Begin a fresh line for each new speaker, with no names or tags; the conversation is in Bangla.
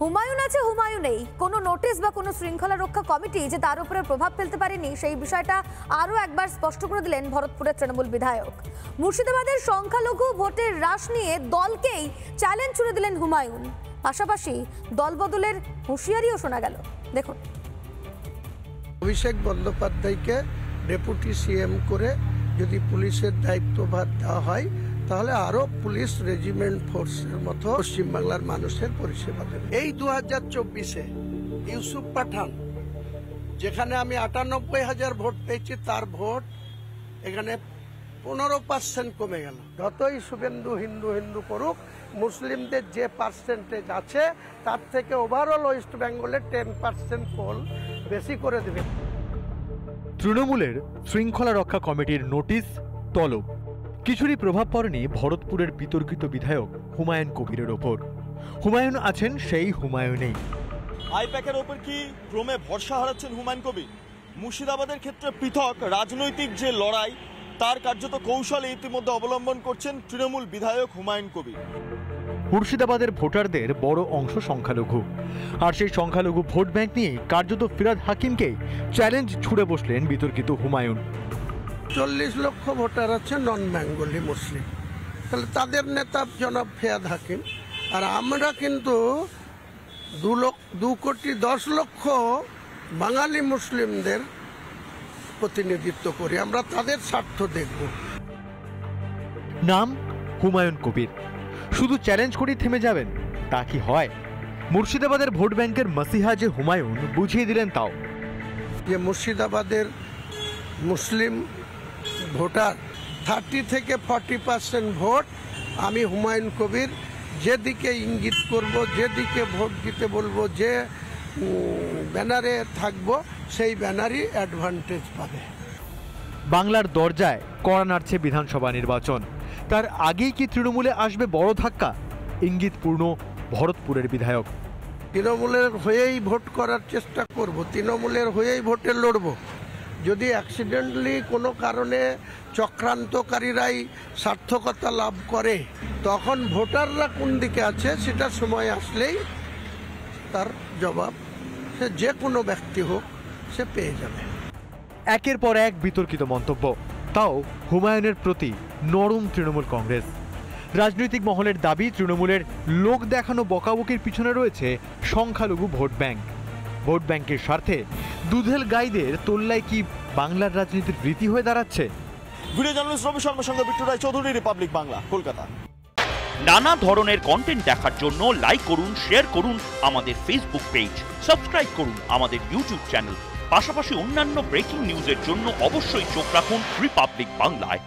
হুমায়ুন আছে হুমায়ুনেই কোনো নোটিশ বা কোনো শৃঙ্খলা রক্ষা কমিটি যে তার উপরে প্রভাব ফেলতে পারেনি সেই বিষয়টা আরও একবার স্পষ্ট করে দিলেন ভরতপুরের তৃণমূল বিধায়ক। মুর্শিদাবাদের সংখ্যালঘু ভোটের হ্রাস নিয়ে দলকেই চ্যালেঞ্জ ছুড়ে দিলেন হুমায়ুন। পাশাপাশি দলবদলের হুঁশিয়ারিও শোনা গেল। দেখুন,
অভিষেক বন্দ্যোপাধ্যায়কে ডেপুটি সিএম করে যদি পুলিশের দায়িত্বভার দেওয়া হয় তাহলে আরো পুলিশ রেজিমেন্ট ফোর্সের মতো পশ্চিমবাংলার মানুষের পরিষেবা দেবে। এই 2024-এ ইউসুফ পাঠান যেখানে আমি 98,000 ভোট পেয়েছি তার ভোট এখানে 15% কমে গেল। যতই শুভেন্দু হিন্দু হিন্দু করুক, মুসলিমদের যে পার্সেন্টেজ আছে তার থেকে ওভারঅল ওয়েস্ট বেঙ্গলে 10% পোল বেশি করে দেবে।
তৃণমূলের শৃঙ্খলা রক্ষা কমিটির নোটিশ তলব। কিছুরই প্রভাব পড়েনি ভরতপুরের বিতর্কিত বিধায়ক হুমায়ুন কবিরের ওপর। হুমায়ুন আছেন সেই হুমায়ুনেই।
আইপ্যাকের ওপর কি ক্রমে ভরসা হারাচ্ছেন হুমায়ুন কবির? মুর্শিদাবাদের ক্ষেত্রে পৃথক রাজনৈতিক যে লড়াই তার কার্যত কৌশল ইতিমধ্যে অবলম্বন করছেন তৃণমূল বিধায়ক হুমায়ুন কবির।
মুর্শিদাবাদের ভোটারদের বড় অংশ সংখ্যালঘু, আর সেই সংখ্যালঘু ভোট ব্যাংক নিয়ে কার্যত ফিরাদ হাকিমকে চ্যালেঞ্জ ছুড়ে বসলেন বিতর্কিত হুমায়ুন।
40 লক্ষ ভোটার আছে নন বেঙ্গলি মুসলিম, তাহলে তাদের নেতা জনাব ফিরাদ হাকিম, আর আমরা কিন্তু 2,10,00,000 বাঙালি মুসলিমদের প্রতিনিধিত্ব করি, আমরা তাদের স্বার্থ দেখব।
নাম হুমায়ুন কবির, শুধু চ্যালেঞ্জ করেই থেমে যাবেন তা কি হয়? মুর্শিদাবাদের ভোট ব্যাংকের মাসিহা যে হুমায়ুন বুঝিয়ে দিলেন তাও।
যে মুর্শিদাবাদের মুসলিম ভোটার 30 থেকে 40% ভোট আমি হুমায়ুন কবির যেদিকে ইঙ্গিত করব, যেদিকে ভোট দিতে বলবো, যে ব্যানারে থাকবো সেই ব্যানারই অ্যাডভান্টেজ পাবে।
বাংলার দরজায় কড়া নাড়ছে বিধানসভা নির্বাচন, তার আগেই কি তৃণমূলে আসবে বড় ধাক্কা? ইঙ্গিতপূর্ণ ভরতপুরের বিধায়ক।
তৃণমূলের হয়েই ভোট করার চেষ্টা করব, তৃণমূলের হয়েই ভোটে লড়ব। যদি অ্যাক্সিডেন্টলি কোনো কারণে চক্রান্তকারীরাই সার্থকতা লাভ করে তখন ভোটাররা কোন দিকে আছে সেটা সময় আসলেই তার জবাব সে যে কোনো ব্যক্তি হোক সে পেয়ে যাবে।
একের পর এক বিতর্কিত মন্তব্য, তাও হুমায়ুনের প্রতি নরম তৃণমূল কংগ্রেস। রাজনৈতিক মহলের দাবি তৃণমূলের লোক দেখানো বকাবকির পিছনে রয়েছে সংখ্যালঘু ভোট ব্যাংক। ভোট ব্যাংকের স্বার্থে দুধেল গাইদের তোল্লায় কি বাংলার রাজনীতির রীতি হয়ে দাঁড়াচ্ছে?
ভিডিও জার্নালিস্ট রবি শর্মার সঙ্গে বিট্টু রায় চৌধুরী, রিপাবলিক বাংলা, কলকাতা।
নানা ধরনের কন্টেন্ট দেখার জন্য লাইক করুন, শেয়ার করুন আমাদের ফেসবুক পেজ, সাবস্ক্রাইব করুন আমাদের ইউটিউব চ্যানেল। পাশাপাশি অন্যান্য ব্রেকিং নিউজের জন্য অবশ্যই চোখ রাখুন রিপাবলিক বাংলায়।